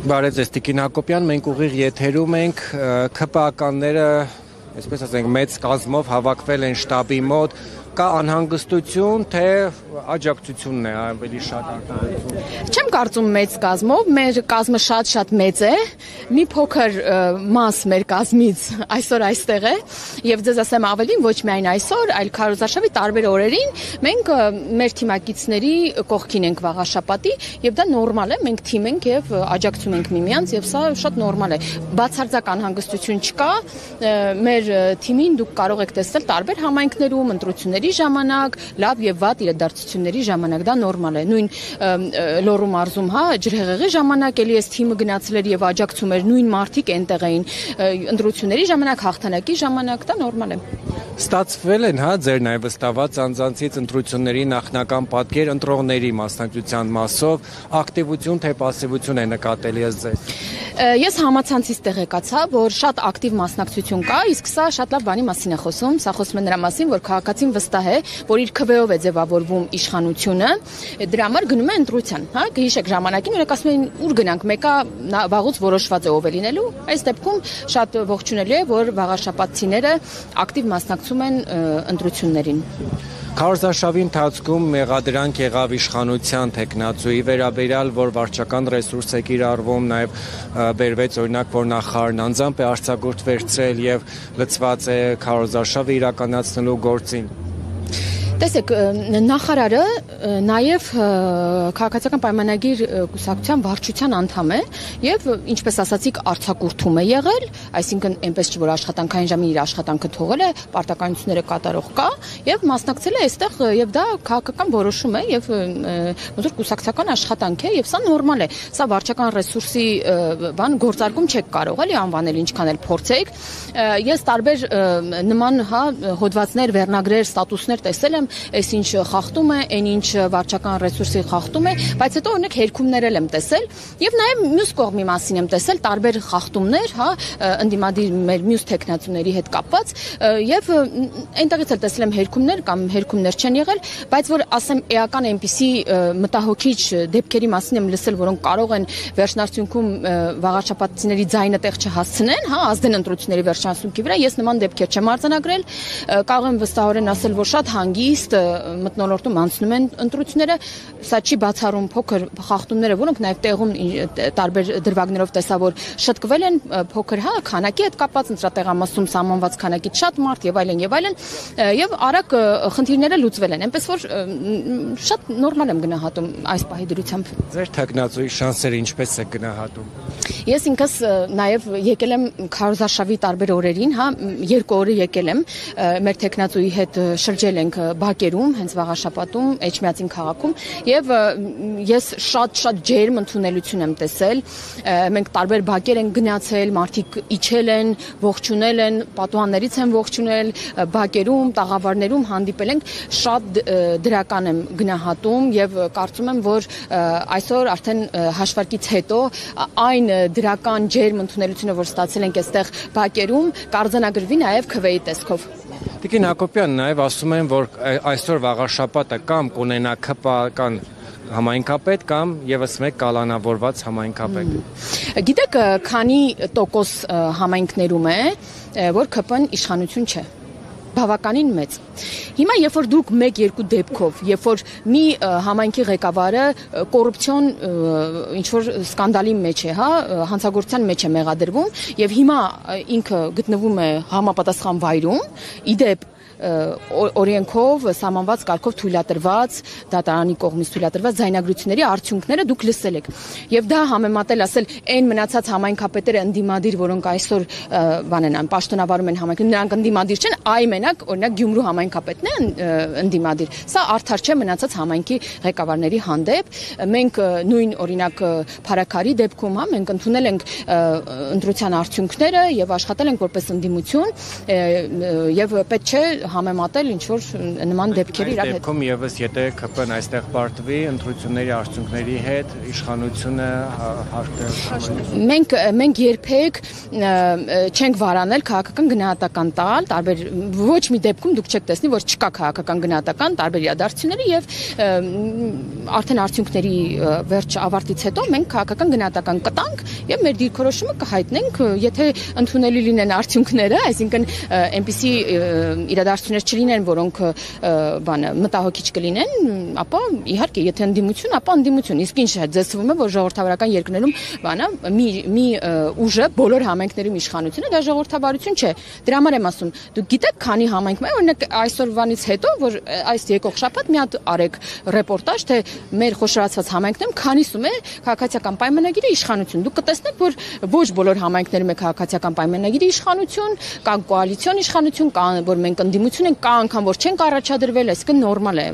Բարև ձեզ Տիկին Հակոբյան, մենք ուղիղ եթերում ենք, ՔՊԱ-ականները, այսպես ասենք, մեծ կազմով հավաքվել են շտաբի մոտ, կա անհանգստություն, թե աջակցությունն է ավելի շատ արտահայտվում։ Չեմ կարծում մեծ կազմով, մեր կազմը շատ մեծ է, մի փոքր մաս մեր կազմից այսօր այստեղ է, եւ ձեզ ասեմ ավելին, ոչ միայն այսօր, այլ քարոզարշավի տարբեր օրերին մենք մեր թիմակիցների կողքին ենք վաղաշաբաթի, եւ դա նորմալ է, մենք թիմ ենք եւ աջակցում ենք միմյանց, եւ սա շատ նորմալ է։ Բացարձակ անհանգստություն չկա, մեր թիմին դուք կարող եք տեսնել տարբեր համայնքներում, ընտրությունների ժամանակ, լավ եւ վատ իրադարձությունների ժամանակ, դա նորմալ է։ Նույն Լոռու մարզում, ջրհեղեղի ժամանակ էլի այս թիմը գնացել էր եւ աջակցում էր, նույն մարդիկ այնտեղ էին ընտրությունների ժամանակ, հաղթանակի ժամանակ, դա նորմալ է։ Ստացվել են, ձեր նաև վստահված անձանցից ընտրությունների նախնական պատկեր ընտրողների մասնակցության մասով, ակտիվություն թե պասիվություն է նկատելի ձեզ։ Ես համացանցից տեղեկացա, որ շատ ակտիվ մասնակցություն կա, իսկ սա շատ լավ բանի մասին է խոսում, սա խոսում է նրա մասին, որ քաղաքացին վստահ է, որ իր քվեով է ձևավորվում իշխանությունը, դրա համար գնում է ընտրության, կհիշեք ժամանակին, օրինակ ասում էին ուր գնանք, մեկը վաղուց որոշված է ով է լինելու, այս դեպքում շատ ողջունելի է, որ վաղաշաբաթցիները ակտիվ մասնակցում են ընտրություններին։ Քարոզարշավի ընթացքում մեղադրանք եղավ իշխանության տեխնացուի վերաբերյալ, որ վարչական ռեսուրս է կիրառվում, նաև բերվեց օրինակ, որ նախարարն անձամբ է արձակուրդ վերցրել եւ լծված է քարոզարշավը իրականացնելու գործին։ Տեսեք, նախարարը նաև քաղաքացիական պայմանագիր կուսակցության վարչության անդամ է եւ ինչպես ասացիք արձակուրդում է եղել, այսինքն այնպես չի որ աշխատանքային ժամին իր աշխատանքը թողել է, պարտականությունները կատարող կա եւ մասնակցել է այստեղ եւ դա քաղաքական որոշում է եւ ոնց որ կուսակցական աշխատանք է եւ սա նորմալ է։ Սա վարչական ռեսուրսի բան գործարկում չեք կարող էլի անվանել ինչքան էլ փորձեք։ Ես տարբեր նման հոդվածներ, վերնագրեր, ստատուսներ տեսել եմ այս ինչ խախտում է, այն ինչ վարչական ռեսուրսի խախտում է, բայց հետո օրինակ հերքումներ եմ տեսել եւ նաեւ մյուս կողմի մասին եմ տեսել տարբեր խախտումներ, ընդդիմադիր մեր մյուս տեխնացուների հետ կապված եւ այնտեղից էլ տեսել եմ հերքումներ կամ հերքումներ չեն եղել, բայց որ ասեմ էական այնպիսի մտահոգիչ դեպքերի մասին եմ լսել, որոնք կարող են վերջնարդյունքում վաղաշաբաթցիների ձայնը տեղ չհասցնեն, ազդեն ընտրությունների վերջնարդյունքի վրա, ես նման դեպքեր չեմ արձանագրել, կարող եմ վստահորեն ասել, որ շատ հանգիստ մթնոլորտում անցնում են ընտրությունները, սա չի բացառում փոքր խախտումները, որոնք նաև տեղում տարբեր դրվագներով տեսա, որ շտկվել են փոքր քանակի հետ կապված ընտրատեղամասում սահմանված քանակից շատ մարդ եւ այլն արագ խնդիրները լուծվել են, այնպես որ շատ նորմալ եմ գնահատում այս պահի դրությամբ։ Ձեր տեխնացուի շանսերը ինչպես է գնահատում։ Ես ինքս նաև եկել եմ քարոզարշավի տարբեր օրերին, 2 օրը եկել եմ, մեր տեխնացուի հետ շրջել ենք բակերում, հենց վաղաշաբաթում, Էջմիածին քաղաքում եւ ես շատ ջերմ ընդունելություն եմ տեսել, մենք տարբեր բակեր ենք գնացել, մարդիկ իջել են, ողջունել են, պատուհաններից են ողջունել, բակերում, տաղավարներում հանդիպել ենք, շատ դրական եմ գնահատում եւ կարծում եմ, որ այսօր արդեն հաշվարկից հետո այն դրական ջերմ ընդունելությունը, որ ստացել ենք այստեղ բակերում, կարձանագրվի նաև քվեի տեսքով։ Տիկին Հակոբյան, նաև ասում են, որ այսօր վաղաշաբաթը կամ կունենա ՔՊԱ-ական համայնքապետ կամ եւս մեկ կալանավորված համայնքապետ։ Գիտեք, քանի տոկոս համայնքներում է, որ ՔՊ-ն իշխանություն չէ։ Բավականին մեծ։ Հիմա երբ որ դուք 1-2 դեպքով, երբ որ մի համայնքի ղեկավարը կոռուպցիոն ինչ որ սկանդալի մեջ է, հանցագործության մեջ է մեղադրվում եւ հիմա ինքը գտնվում է համապատասխան վայրում, իդեպ օրենքով սահմանված կարգով թույլատրված, դատարանի կողմից թույլատրված ձայնագրությունների արդյունքները դուք լսել եք։ Եվ դա համեմատել ասել այն մնացած համայնքապետերը ընդդիմադիր, որոնք այսօր բանեն են, պաշտոնավարում են համայնքը, նրանք ընդդիմադիր չեն, այ մենակ օրինակ Գյումրու համայնքապետն է ընդդիմադիր։ Սա արդար չէ մնացած համայնքի ղեկավարների հանդեպ։ Մենք նույն օրինակ Փարաքարի դեպքում, մենք ընդունել ենք ընտրության արդյունքները եւ աշխատել ենք որպես ընդդիմություն եւ պետք չէ համեմատել ինչ որ նման դեպքերի իրար հետ։ Դեպքում եւս եթե ԿՊ-ն այստեղ պարտվի ընտրությունների արդյունքների հետ իշխանությունը մենք երբեք չենք վարանել քաղաքական գնահատական տալ, տարբեր ոչ մի դեպքում դուք չեք տեսնի, որ չկա քաղաքական գնահատական տարբեր իրադարձությունների եւ արդեն արդյունքների վերջ ավարտից հետո մենք քաղաքական գնահատական կտանք եւ մեր դիրքորոշումը կհայտնենք, եթե ընդունելի լինեն արդյունքները, այսինքն այնպիսի իրադարձություններ չլինեն, որոնք մտահոգիչ կլինեն, ապա իհարկե եթե ընդդիմություն, ապա ընդդիմություն։ Իսկ ինչ է ձեզ թվում է, որ ժողովրդավարական երկրներում մի ուժը բոլոր համայնքներում իշխանությունը դա ժողովրդավարություն չէ։ Դրա համար եմ ասում, դուք գիտեք քանի համայնք մը, օրինակ այսօրվանից հետո, որ այս եկող շաբաթ մի հատ արեք ռեպորտաժ, թե մեր խոշորացված համայնքներում քանիսում է քաղաքացիական պայմանագիրը իշխանություն։ Դուք կտեսնեք, որ ոչ բոլոր համայնքներում է քաղաքացիական պայմանագիրը իշխանություն, կա կոալիցիոն իշխանություն, կա որ մենք ընդդիմություն ենք, կա անգամ որ չենք առաջադրվել, այսինքն նորմալ է։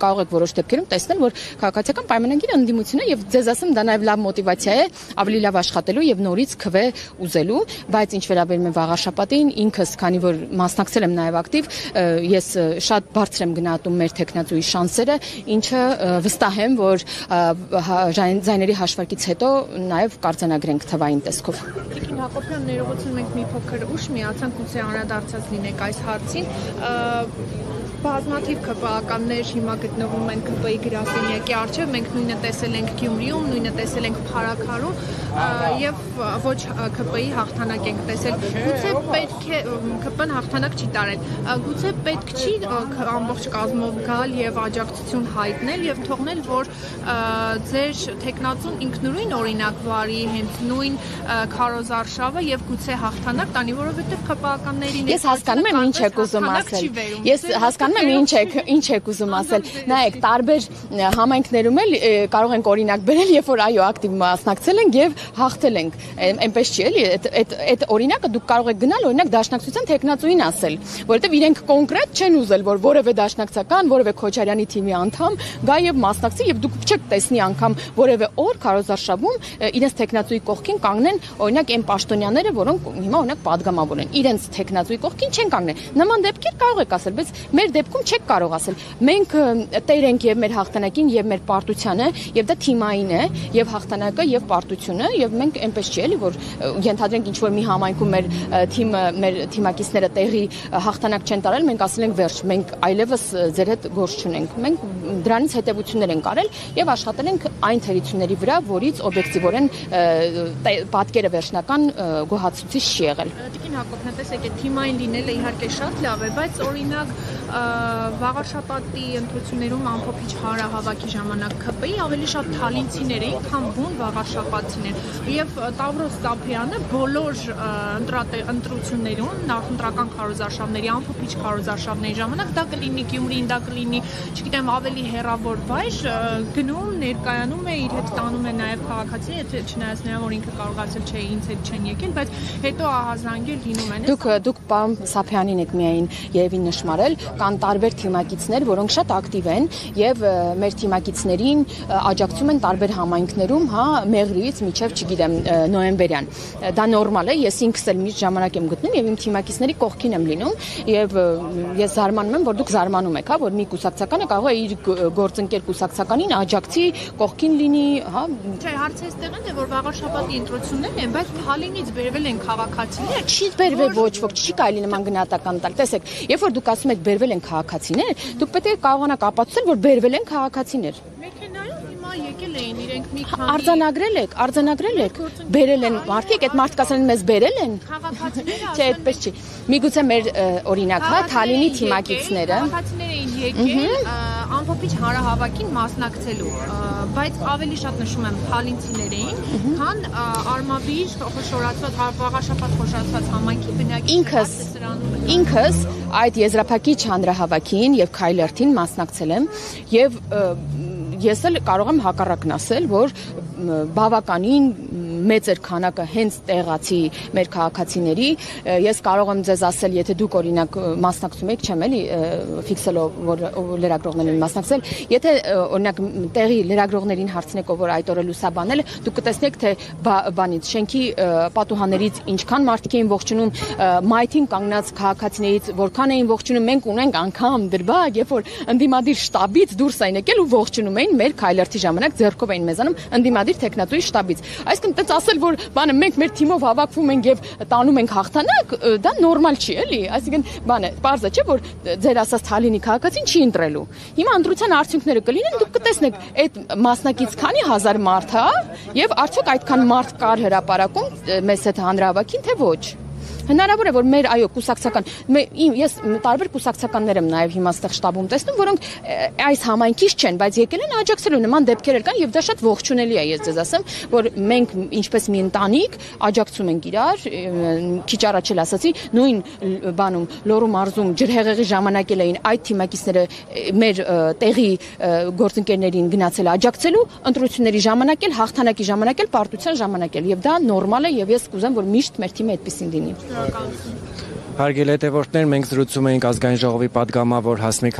Կարող եք որոշ դեպքերում տեսնել, որ քաղաքացիական պայմանագիրը ընդդիմություն է եւ ձեզ ասեմ դա նաեւ լավ մոտիվացիա է ավելի լավ աշխատելու եւ նորից քվե ուզելու, բայց ինչ վերաբերում է վաղաշաբաթին, ինքս քանի որ մասնակցել եմ նաեւ ակտիվ, ես շատ բարձր եմ գնահատում մեր տեխնացուի շանսերը, ինչը վստահ եմ, որ ձայների հաշվարկից հետո նաեւ կարձանագրենք թվային տեսքով։ Տիկին Հակոբյան, ներողություն, մենք մի փոքր ուշ միացանք, գուցե անդրադարձած լինեք այս հարցին։ Բազմաթիվ ԿՊԱ-ականներ հիմա գտնվում են ԿՊ-ի գրասենյակի առջև, մենք նույնը տեսել ենք Գյումրիում, նույնը տեսել ենք Փարաքարում եւ ոչ ԿՊ-ի հաղթանակ ենք տեսել։ Գուցե պետք է ԿՊ-ն հաղթանակ չի տարել։ Գուցե պետք չի ամբողջ կազմով գալ եւ աջակցություն հայտնել եւ թողնել, որ ձեր տեխնացուն ինքնուրույն օրինակ վարի հենց նույն քարոզարշավը եւ գուցե հաղթանակ տանի, որովհետեւ ԿՊԱ-ականներին Ես հասկանում եմ ինչ եք ուզում ասել։ Ես հասկանում եմ ինչ եք ուզում ասել։ Նայեք, տարբեր համայնքներում էլ կարող ենք օրինակ բերել, երբ որ այո ակտիվ մասնակցել ենք եւ հաղթել ենք։ Այնպես չի էլի, այդ օրինակը դուք կարող եք գնալ օրինակ դաշնակցության տեխնացուին ասել, որովհետեւ իրենք կոնկրետ չեն ուզել, որ որևէ դաշնակցական, որևէ Քոչարյանի թիմի անդամ գա եւ մասնակցի եւ դուք չեք տեսնի անգամ որևէ օր քարոզարշավում իրենց տեխնացուի կողքին կանգնեն օրինակ այն պաշտոնյաները, որոնք հիմա օրինակ падգամավոր են։ Իրենց տեխնացուի կողքին չեն կանգնել։ Նման դեպքեր կարող եք ասել, բայց մեր դեպքում չեք կարող ասել։ Մենք տեր ենք եւ մեր հաղթանակին եւ մեր պարտությանը եւ դա թիմային է եւ հաղթանակը եւ պարտությունը եւ մենք այնպես չի էլի որ ենթադրենք ինչ որ մի համայնքում մեր թիմակիցները տեղի հաղթանակ չեն տարել, մենք ասել ենք վերջ, մենք այլևս ձեր հետ գործ չունենք։ Մենք դրանից հետևություններ ենք արել եւ աշխատել ենք այն թերությունների վրա, որից օբյեկտիվորեն պատկերը վերջնական գոհացուցիչ չի եղել։ Տիկին Հակոբյան, տեսեք, այդ թիմային լինելը իհարկե շատ լավ է, բայց օրինակ վաղաշաբաթի ընտրություններում ամփոփիչ հանրահավաքի ժամանակ ԿՊ-ի ավելի շատ թալինցիներ էին, քան բուն վաղաշաբաթցիներ։ Եվ Տավրոս Սափյանը բոլոր ընտրություններում նախընտրական քարոզարշավների, ամփոփիչ քարոզարշավների ժամանակ դա կլինի Գյումրին, դա կլինի, չգիտեմ, ավելի հեռավոր վայր, գնում, ներկայանում է, իր հետ տանում է նաև քաղաքացի, եթե չնայած նրա որ ինքը կարող ասել չէ, ինձ հետ չեն եկել, բայց հետո ահազանգել լինում են։ Դուք պարոն Սափյանին եք միայն երևի նշмарել, կան տարբեր թիմակիցներ, որոնք շատ ակտիվ են եւ մեր թիմակիցներին աջակցում են տարբեր համայնքներում, հա, մեղրից մինչեւ, չգիտեմ, նոյեմբերյան։ Դա նորմալ է, ես ինքս էլ միշտ ժամանակ եմ գտնում եւ իմ թիմակիցների կողքին եմ լինում եւ ես զարմանում եմ, որ դուք զարմանում եք, հա, որ մի կուսակցականը կարող է իր գործընկեր կուսակցականին աջակցի, կողքին լինի, հա։ Չէ, հարցը այստեղ է, որ վաղաշաբաթի ընտրություններն են, բայց Թալինից բերվել են քաղաքացիներ։ Չի բերվել ոչ ոք, չի կարելի նման գնահատական տալ։ Տեսեք, երբ որ դուք ասում եք բերվել են քաղաքացիներ, դուք պետք է կարողանաք ապացուցել, որ բերվել են քաղաքացիներ։ Մեքենայով հիմա եկել էին իրենք մի քանի Արձանագրել եք, բերել են մարդիկ, այդ մարդիկ ասել են մեզ բերել են։ Քաղաքացիները Չէ, այդպես չի։ Միգուցե մեր օրինակ, հա, Թալինի թիմակիցները քաղաքացիներ էին եկել ամփոփիչ հանրահավաքին մասնակցելու, բայց ավելի շատ նշում եմ թալինցիներ էին, քան Արմավիր խոշորացված վաղաշաբաթ խոշորացված համայնքի բնակիչներ։ Ինքս այդ եզրափակիչ հանրահավաքին եւ Քայլերթին մասնակցել եմ եւ ես էլ կարող եմ հակառակն ասել, որ բավականին մեծ էր քանակը հենց տեղացի մեր քաղաքացիների, ես կարող եմ ձեզ ասել, եթե դուք օրինակ մասնակցում եք, չեմ էլի ֆիքսելով, որ լրագրողներին մասնակցել, եթե օրինակ տեղի լրագրողներին հարցնեք, որ այդ օրը լուսաբանել, դուք կտեսնեք, թե բանից շենքի պատուհաններից ինչքան մարդիկ էին ողջունում, մայթին կանգնած քաղաքացիներից որքան էին ողջունում, մենք ունենք անգամ դրվագ, երբ որ ընդդիմադիր շտաբից դուրս էին եկել ու ողջունում էին մեր քայլերթի ժամանակ ձեռքով էին մեզանում ընդդիմադիր տեխնատուի շտաբից։ Այսինքն տենց ասել, որ բանը մենք մեր թիմով հավաքվում ենք եւ տանում ենք հաղթանակ, դա նորմալ չի, էլի։ Այսինքն բանը պարզ է, չէ՞ որ ձեր ասած Թալինի քաղաքացին չի ընտրելու։ Հիմա ընտրության արդյունքները կլինեն, դուք կտեսնեք այդ մասնակից քանի հազար մարդ է եւ արդյոք այդքան մարդ կար հրապարակում մեզ հետ հանրահավաքին, թե ոչ։ Հնարավոր է, որ մեր այո կուսակցական ես տարբեր կուսակցականներ եմ նաև հիմա ստեղ շտաբում տեսնում, որոնք այս համայնքից չեն, բայց եկել են աջակցելու, նման դեպքեր էլ կան եւ դա շատ ողջունելի է, ես ձեզ ասեմ, որ մենք ինչպես մի ընտանիք աջակցում ենք իրար, քիչ առաջ էլ ասացի, նույն բանում Լոռու մարզում ջրհեղեղի ժամանակ էլ էին այդ թիմակիցները մեր տեղի գործընկերներին գնացել աջակցելու, ընտրությունների ժամանակ էլ, հաղթանակի ժամանակ էլ, պարտության ժամանակ էլ եւ դա նորմալ է եւ ես կուզեմ, որ միշտ մեր թիմը այդպեսին լինի։ Հարգելի հետևորդներ, մենք զրուցում էինք ազգային ժողովի պատգամավոր Հասմիկ